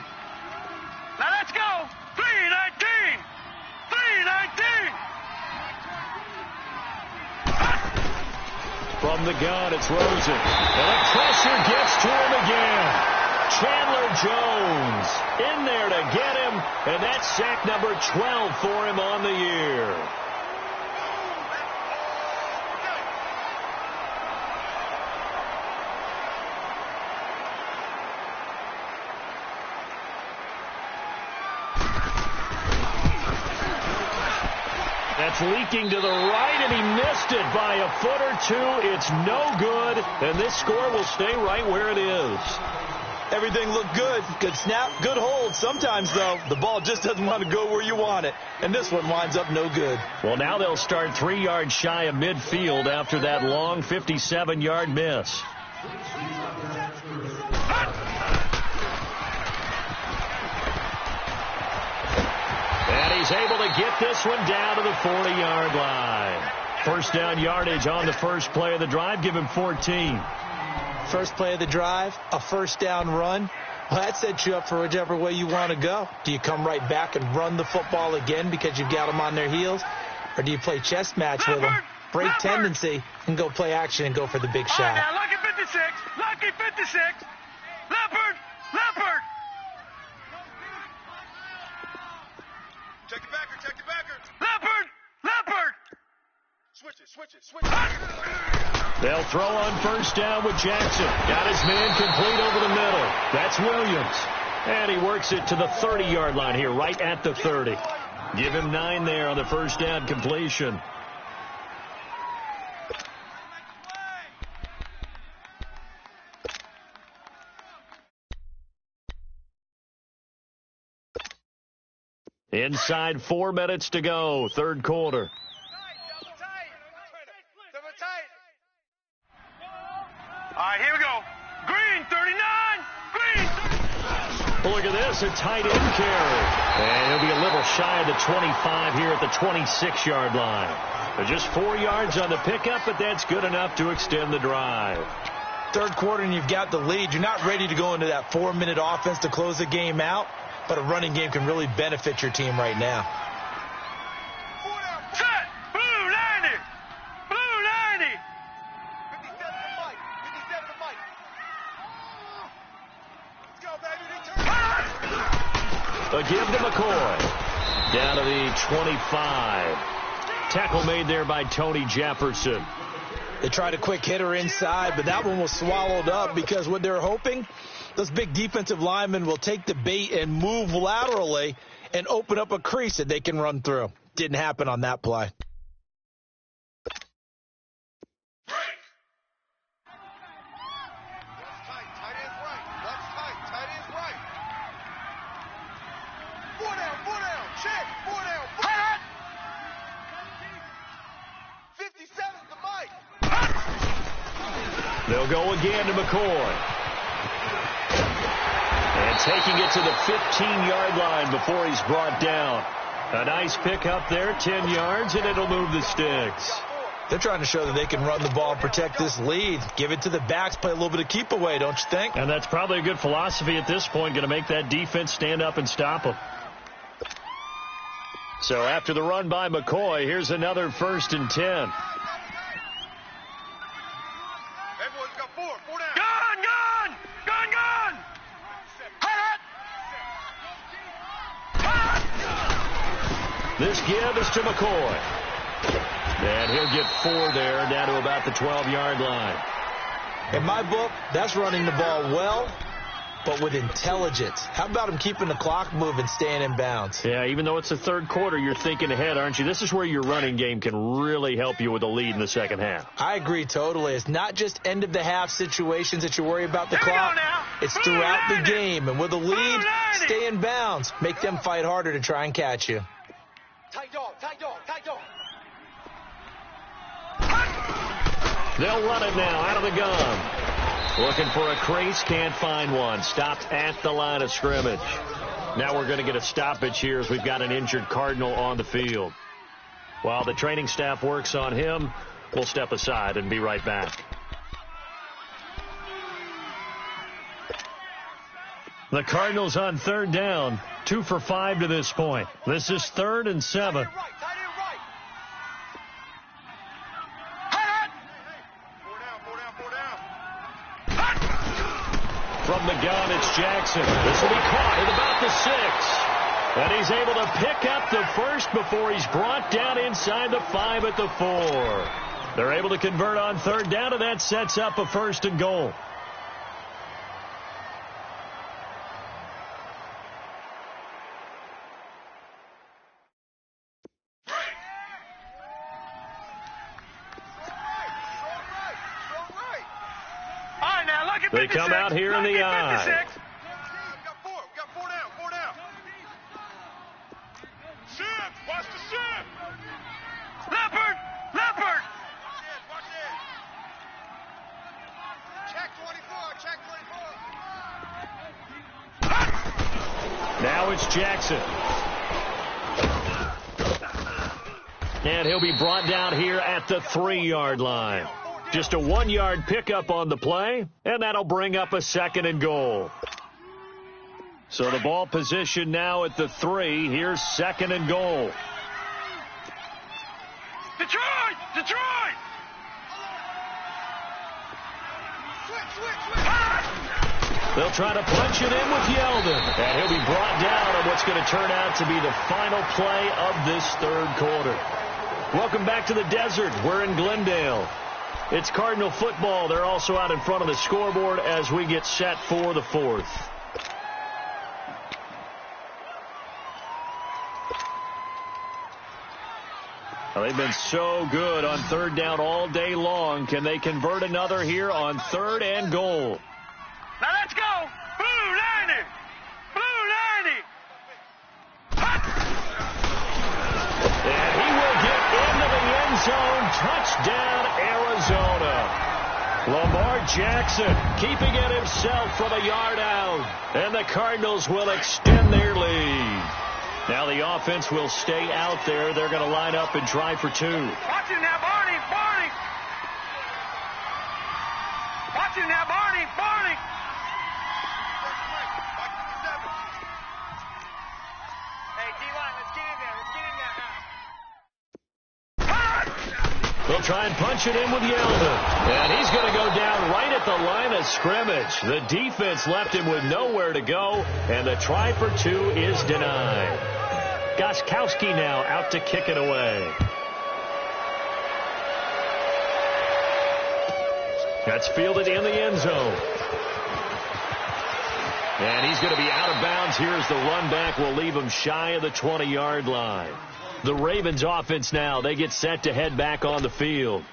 B: Now let's go. 319. 319.
A: From the gun, it's Rosen. And the pressure gets to him again. Chandler Jones in there to get him, and that's sack number 12 for him on the year. That's leaking to the right, and he missed it by a foot or 2. It's no good, and this score will stay right where it is.
C: Everything looked good. Good snap, good hold. Sometimes, though, the ball just doesn't want to go where you want it, and this one winds up no good.
A: Well, now they'll start 3 yards shy of midfield after that long 57-yard miss. And he's able to get this one down to the 40-yard line. First down yardage on the first play of the drive. Give him 14.
C: First play of the drive, a first down run. Well, that sets you up for whichever way you want to go. Do you come right back and run the football again because you've got them on their heels? Or do you play chess match with them, break tendency, and go play action and go for the big shot?
B: All right, now, lucky 56. Lucky 56. Leopard.
D: Check the backer.
B: Leopard.
D: Switch it.
A: They'll throw on first down with Jackson. Got his man complete over the middle. That's Williams. And he works it to the 30-yard line here, right at the 30. Give him 9 there on the first down completion. Inside 4 minutes to go, third quarter.
B: All right, here we go. Green 39.
A: Well, look at this, a tight end carry. And he'll be a little shy of the 25 here at the 26-yard line. But just 4 yards on the pickup, but that's good enough to extend the drive.
C: Third quarter and you've got the lead. You're not ready to go into that 4-minute offense to close the game out, but a running game can really benefit your team right now.
B: Set. Blue 90. Blue 90.
D: 57 to Mike. Let's go, baby.
A: A give to McCoy. Down to the 25. Tackle made there by Tony Jefferson.
C: They tried a quick hitter inside, but that one was swallowed up because what they're hoping, those big defensive linemen will take the bait and move laterally and open up a crease that they can run through. Didn't happen on that play.
A: He'll go again to McCoy. And taking it to the 15-yard line before he's brought down. A nice pick up there, 10 yards, and it'll move the sticks.
C: They're trying to show that they can run the ball and protect this lead. Give it to the backs, play a little bit of keep away, don't you think?
A: And that's probably a good philosophy at this point, going to make that defense stand up and stop them. So after the run by McCoy, here's another 1st and 10.
D: Everyone's got four down.
B: Gun! Gun! Gun!
A: This give is to McCoy. And he'll get 4 there, down to about the 12-yard line.
C: In my book, that's running the ball well, but with intelligence. How about him keeping the clock moving, staying in bounds?
A: Yeah, even though it's the third quarter, you're thinking ahead, aren't you? This is where your running game can really help you with a lead in the second half.
C: I agree totally. It's not just end-of-the-half situations that you worry about the clock. It's throughout the game. And with a lead, stay in bounds. Make them fight harder to try and catch you.
D: Tight dog, tight dog, tight dog.
A: They'll run it now out of the gun. Looking for a crease, can't find one. Stopped at the line of scrimmage. Now we're going to get a stoppage here as we've got an injured Cardinal on the field. While the training staff works on him, we'll step aside and be right back. The Cardinals on 3rd down, 2 for 5 to this point. This is 3rd and 7. From the gun, it's Jackson. This will be caught at about the 6. And he's able to pick up the first before he's brought down inside the 5 at the 4. They're able to convert on 3rd down, and that sets up a 1st and goal. They come out here in the eye.
D: We got four down. Shift, watch the shift.
B: Leopard!
D: Watch it. Check 24.
A: Now it's Jackson. And he'll be brought down here at the 3-yard line. Just a 1-yard pickup on the play, and that'll bring up a 2nd and goal. So the ball position now at the 3. Here's 2nd and goal.
B: Detroit!
A: They'll try to punch it in with Yeldon. And he'll be brought down on what's going to turn out to be the final play of this 3rd quarter. Welcome back to the desert. We're in Glendale. It's Cardinal football. They're also out in front of the scoreboard as we get set for the 4th. Well, they've been so good on 3rd down all day long. Can they convert another here on 3rd and goal?
B: Now let's go! Blue 90!
A: And he will get into the end zone. Touchdown, Arizona. Lamar Jackson keeping it himself from a yard out. And the Cardinals will extend their lead. Now the offense will stay out there. They're going to line up and try for 2.
B: Watch him now, Barney! Watch him now, Barney! Hey, D-line, let's get in there.
A: They'll try and punch it in with Yeldon. And he's going to go down right at the line of scrimmage. The defense left him with nowhere to go, and the try for 2 is denied. Goskowski now out to kick it away. That's fielded in the end zone. And he's going to be out of bounds here as the run back will leave him shy of the 20-yard line. The Ravens offense now, they get set to head back on the field.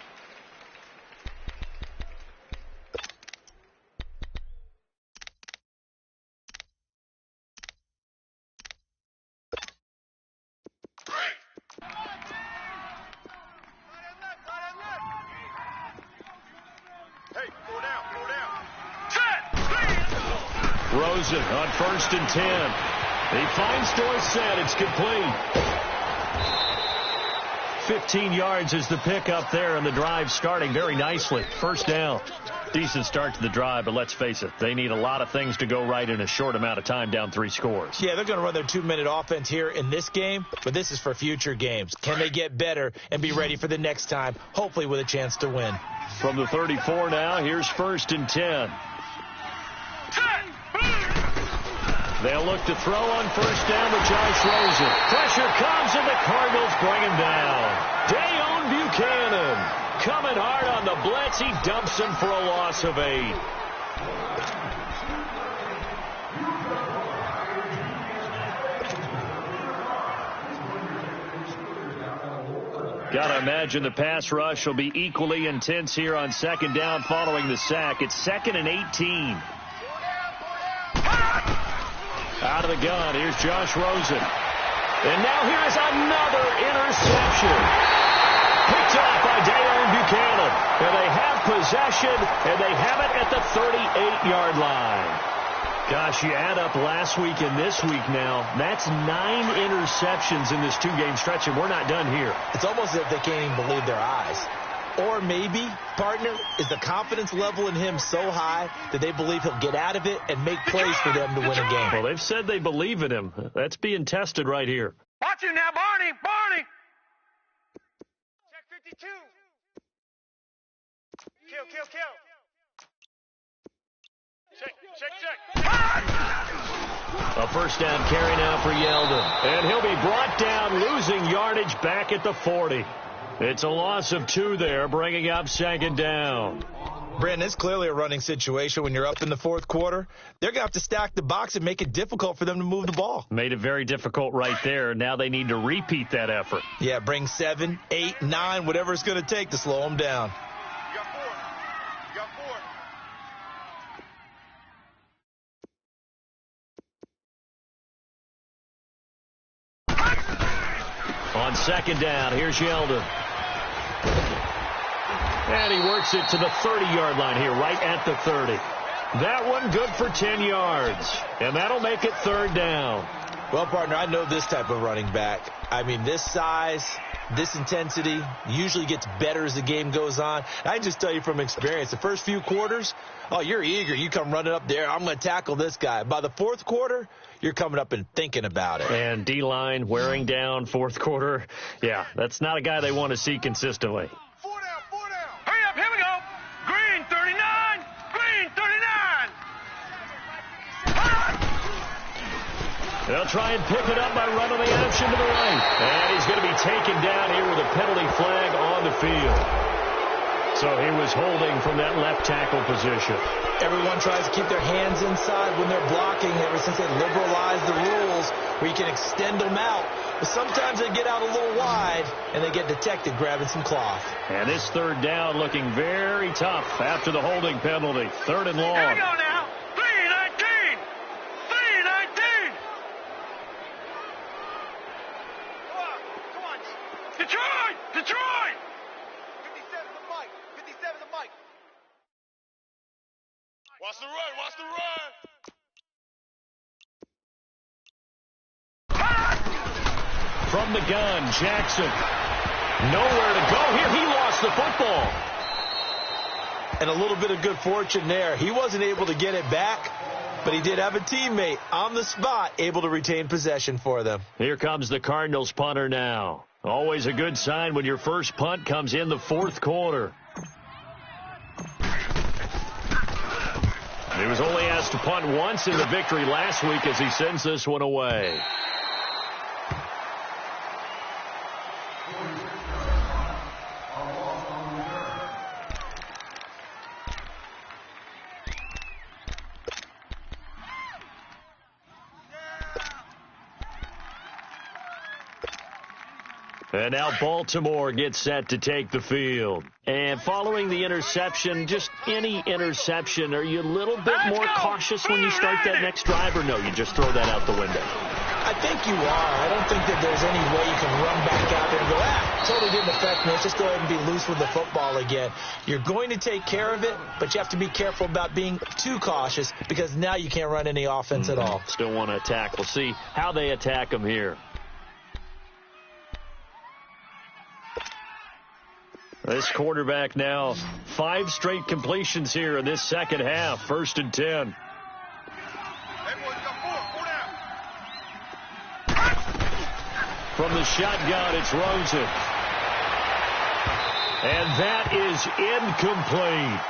D: Hey, 4 down.
A: Rosen on 1st and 10. He finds Dorsett. It's complete. 15 yards is the pickup there, and the drive starting very nicely. First down. Decent start to the drive, but let's face it, they need a lot of things to go right in a short amount of time, down 3 scores.
C: Yeah, they're going to run their 2-minute offense here in this game, but this is for future games. Can they get better and be ready for the next time, hopefully with a chance to win?
A: From the 34 now, here's 1st and 10. They'll look to throw on 1st down with Josh Rosen. Pressure comes, and the Cardinals bring him down. Dayon Buchanan coming hard on the blitz. He dumps him for a loss of 8. Gotta imagine the pass rush will be equally intense here on 2nd down following the sack. It's 2nd and 18. Out of the gun, here's Josh Rosen. And now here is another interception. Picked off by Dayon Buchanan. And they have possession, and they have it at the 38-yard line. Gosh, you add up last week and this week now, that's 9 interceptions in this 2-game stretch, and we're not done here.
C: It's almost as if they can't even believe their eyes. Or maybe, partner, is the confidence level in him so high that they believe he'll get out of it and make plays for them to win a game.
A: Well, they've said they believe in him. That's being tested right here.
B: Watch him now, Barney. Barney. Check 52. Kill. Check.
A: A 1st down carry now for Yeldon. And he'll be brought down, losing yardage back at the 40. It's a loss of 2 there, bringing up 2nd down.
C: Brandon, it's clearly a running situation when you're up in the 4th quarter. They're going to have to stack the box and make it difficult for them to move the ball.
A: Made it very difficult right there. Now they need to repeat that effort.
C: Yeah, bring 7, 8, 9, whatever it's going to take to slow them down.
D: You got 4.
A: On 2nd down, here's Yeldon. And he works it to the 30-yard line here, right at the 30. That one good for 10 yards. And that'll make it 3rd down.
C: Well, partner, I know this type of running back. I mean, this size, this intensity usually gets better as the game goes on. I can just tell you from experience, the first few quarters, oh, you're eager. You come running up there. I'm going to tackle this guy. By the 4th quarter, you're coming up and thinking about it.
A: And D-line wearing down 4th quarter. Yeah, that's not a guy they want to see consistently.
D: 4 down.
B: Hurry up, here we go. Green 39. Green 39.
A: They'll try and pick it up by running the action to the right. And he's going to be taken down here with a penalty flag on the field. So he was holding from that left tackle position.
C: Everyone tries to keep their hands inside when they're blocking ever since they liberalized the rules where you can extend them out. But sometimes they get out a little wide and they get detected grabbing some cloth.
A: And this 3rd down looking very tough after the holding penalty. 3rd and long.
B: Here we go now. 319. 319.
D: Come on.
B: Detroit.
D: 57 the mic. Watch the run.
A: From the gun, Jackson. Nowhere to go here. He lost the football.
C: And a little bit of good fortune there. He wasn't able to get it back, but he did have a teammate on the spot able to retain possession for them.
A: Here comes the Cardinals punter now. Always a good sign when your first punt comes in the 4th quarter. He was only asked to punt once in the victory last week as he sends this one away. And now Baltimore gets set to take the field. And following the interception, just any interception, are you a little bit more cautious when you start that next drive, or no, you just throw that out the window?
C: I think you are. I don't think that there's any way you can run back out there and go, totally didn't affect me. Let's just go ahead and be loose with the football again. You're going to take care of it, but you have to be careful about being too cautious because now you can't run any offense at all.
A: Still want to attack. We'll see how they attack them here. This quarterback now 5 straight completions here in this second half. 1st and 10. From the shotgun, it's Rosen. And that is incomplete.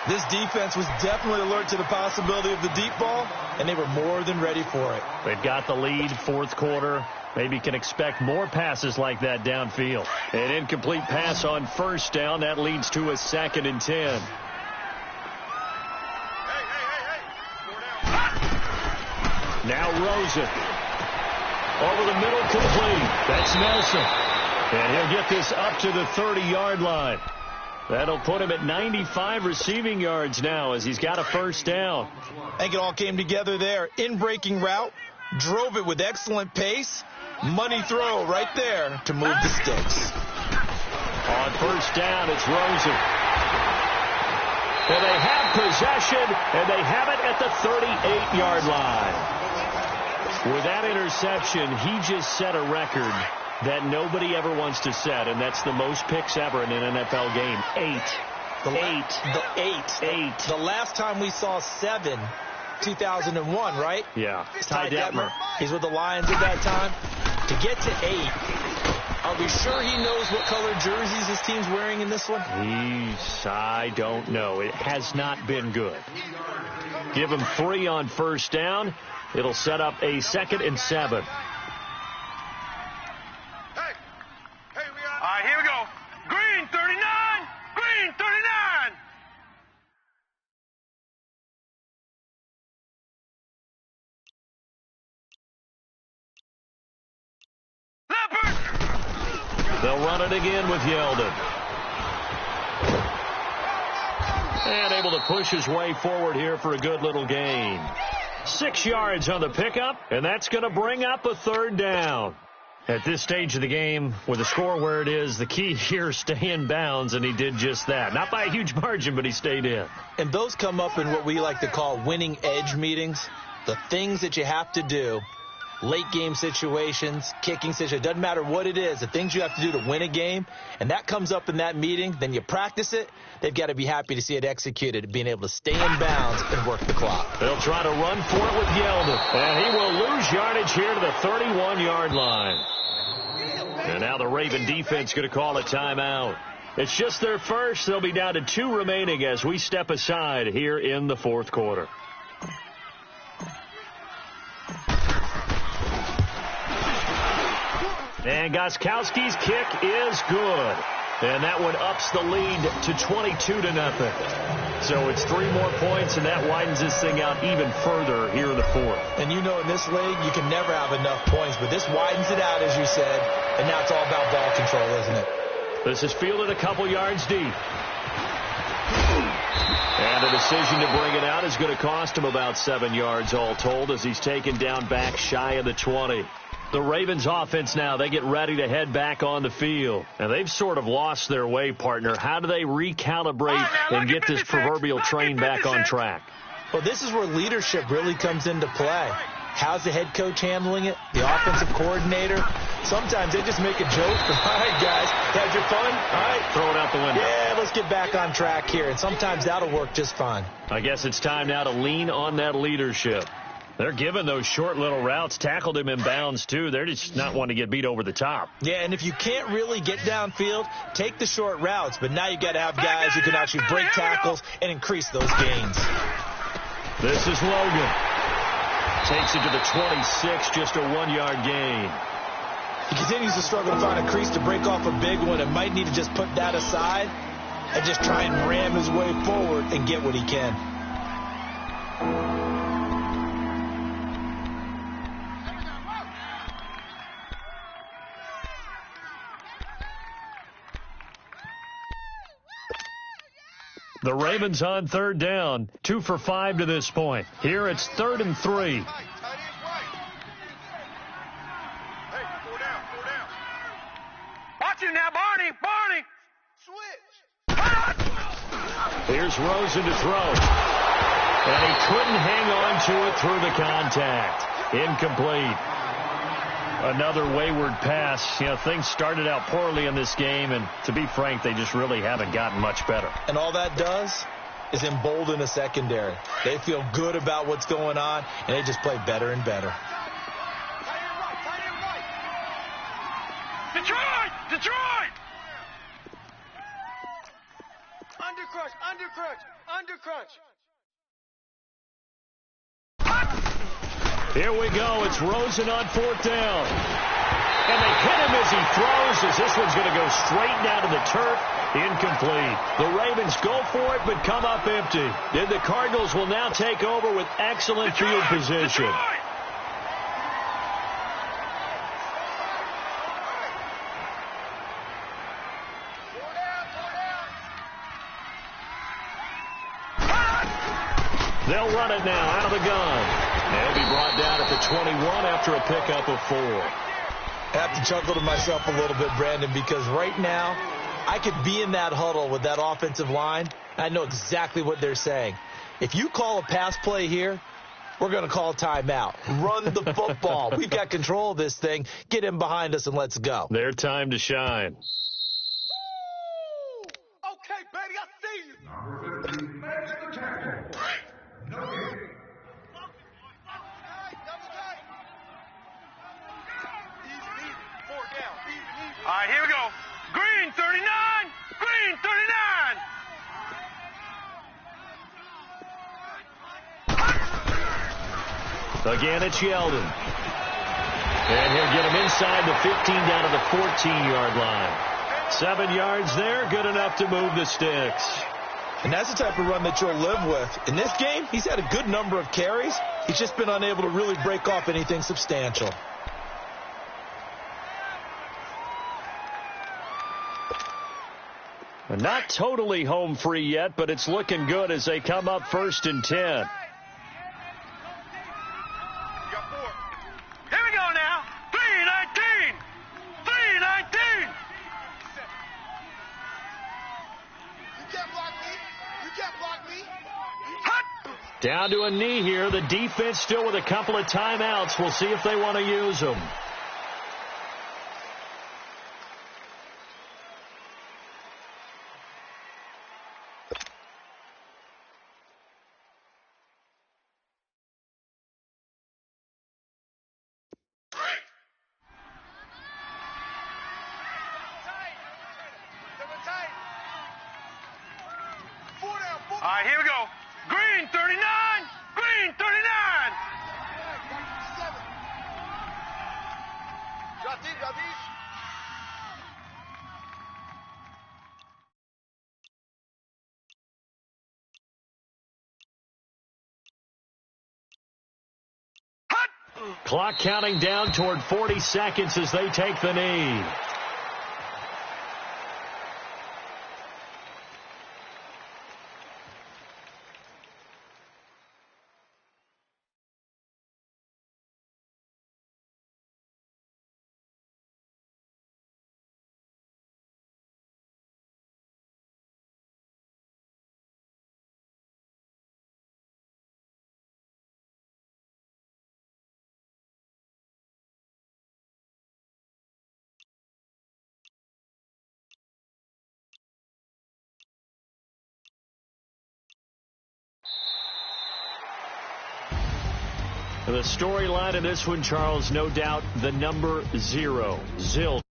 C: This defense was definitely alert to the possibility of the deep ball, and they were more than ready for it.
A: They've got the lead, 4th quarter. Maybe can expect more passes like that downfield. An incomplete pass on 1st down. That leads to a 2nd and 10. Now Rosen. Over the middle, complete. That's Nelson. And he'll get this up to the 30-yard line. That'll put him at 95 receiving yards now as he's got a 1st down.
C: I think it all came together there. In-breaking route, drove it with excellent pace. Money throw right there to move the sticks.
A: On 1st down, it's Rosen. And they have possession, and they have it at the 38-yard line. With that interception, he just set a record that nobody ever wants to set, and that's the most picks ever in an NFL game. 8.
C: The last time we saw 7, 2001, right?
A: Yeah.
C: Ty Detmer. He's with the Lions at that time. To get to 8, are we sure he knows what color jerseys his team's wearing in this one?
A: I don't know. It has not been good. Give him 3 on 1st down. It'll set up a 2nd and 7.
B: All right, here we go. Green 39. Green 39. Leopard.
A: They'll run it again with Yeldon. And able to push his way forward here for a good little gain. 6 yards on the pickup, and that's going to bring up a 3rd down. At this stage of the game, with the score where it is, the key here is stay in bounds, and he did just that. Not by a huge margin, but he stayed in.
C: And those come up in what we like to call winning edge meetings. The things that you have to do, late game situations, kicking situations, doesn't matter what it is, the things you have to do to win a game, and that comes up in that meeting, then you practice it. They've got to be happy to see it executed, being able to stay in bounds and work the clock.
A: They'll try to run for it with Yeldon, and he will lose yardage here to the 31-yard line. And now the Raven defense going to call a timeout. It's just their first. They'll be down to 2 remaining as we step aside here in the 4th quarter. And Gostkowski's kick is good. And that one ups the lead to 22-0. So it's 3 more points, and that widens this thing out even further here in the 4th.
C: And you know in this league, you can never have enough points, but this widens it out, as you said, and now it's all about ball control, isn't it?
A: This is fielded a couple yards deep. And the decision to bring it out is going to cost him about 7 yards all told as he's taken down back shy of the 20. The Ravens offense now, they get ready to head back on the field. And they've sort of lost their way, partner. How do they recalibrate and get this proverbial train back on track?
C: Well, this is where leadership really comes into play. How's the head coach handling it? The offensive coordinator? Sometimes they just make a joke. All right, guys, had your fun? All right.
A: Throw it out the window.
C: Yeah, let's get back on track here. And sometimes that'll work just fine.
A: I guess it's time now to lean on that leadership. They're giving those short little routes, tackled him in bounds, too. They're just not wanting to get beat over the top.
C: Yeah, and if you can't really get downfield, take the short routes. But now you've got to have guys who can actually break tackles and increase those gains.
A: This is Logan. Takes it to the 26, just a 1-yard gain.
C: He continues to struggle to find a crease to break off a big one and might need to just put that aside and just try and ram his way forward and get what he can.
A: The Ravens on 3rd down, 2 for 5 to this point. Here it's 3rd and 3. Here's Rosen to throw. And he couldn't hang on to it through the contact. Incomplete. Another wayward pass. You know, things started out poorly in this game, and to be frank, they just really haven't gotten much better.
C: And all that does is embolden a secondary. They feel good about what's going on, and they just play better and better.
B: Detroit! Detroit! Undercrunch, undercrunch, undercrunch.
A: Here we go. It's Rosen on 4th down. And they hit him as he throws, as this one's going to go straight down to the turf. Incomplete. The Ravens go for it, but come up empty. Then the Cardinals will now take over with excellent field position. They'll run it now out of the gun. They'll be brought down at the 21 after a pickup of 4.
C: I have to chuckle to myself a little bit, Brandon, because right now I could be in that huddle with that offensive line. I know exactly what they're saying. If you call a pass play here, we're going to call timeout. Run the football. We've got control of this thing. Get him behind us and let's go.
A: Their time to shine.
B: Okay, baby, I see you.
E: Number 15 makes the tackle. No hit.
B: All right, here we go. Green 39. Green 39.
A: Again, it's Yeldon. And he'll get him inside the 15 down to the 14-yard line. 7 yards there, good enough to move the sticks.
C: And that's the type of run that you'll live with. In this game, he's had a good number of carries. He's just been unable to really break off anything substantial.
A: Not totally home free yet, but it's looking good as they come up 1st and 10.
B: Here we go now. 319. 319. You can't block me. You can't block me. Hut.
A: Down to a knee here. The defense still with a couple of timeouts. We'll see if they want to use them.
B: All right, here we go. Green 39. Green 39. Drop these, drop these.
A: Clock counting down toward 40 seconds as they take the knee. The storyline in this one, Charles, no doubt the number 0, Zilch.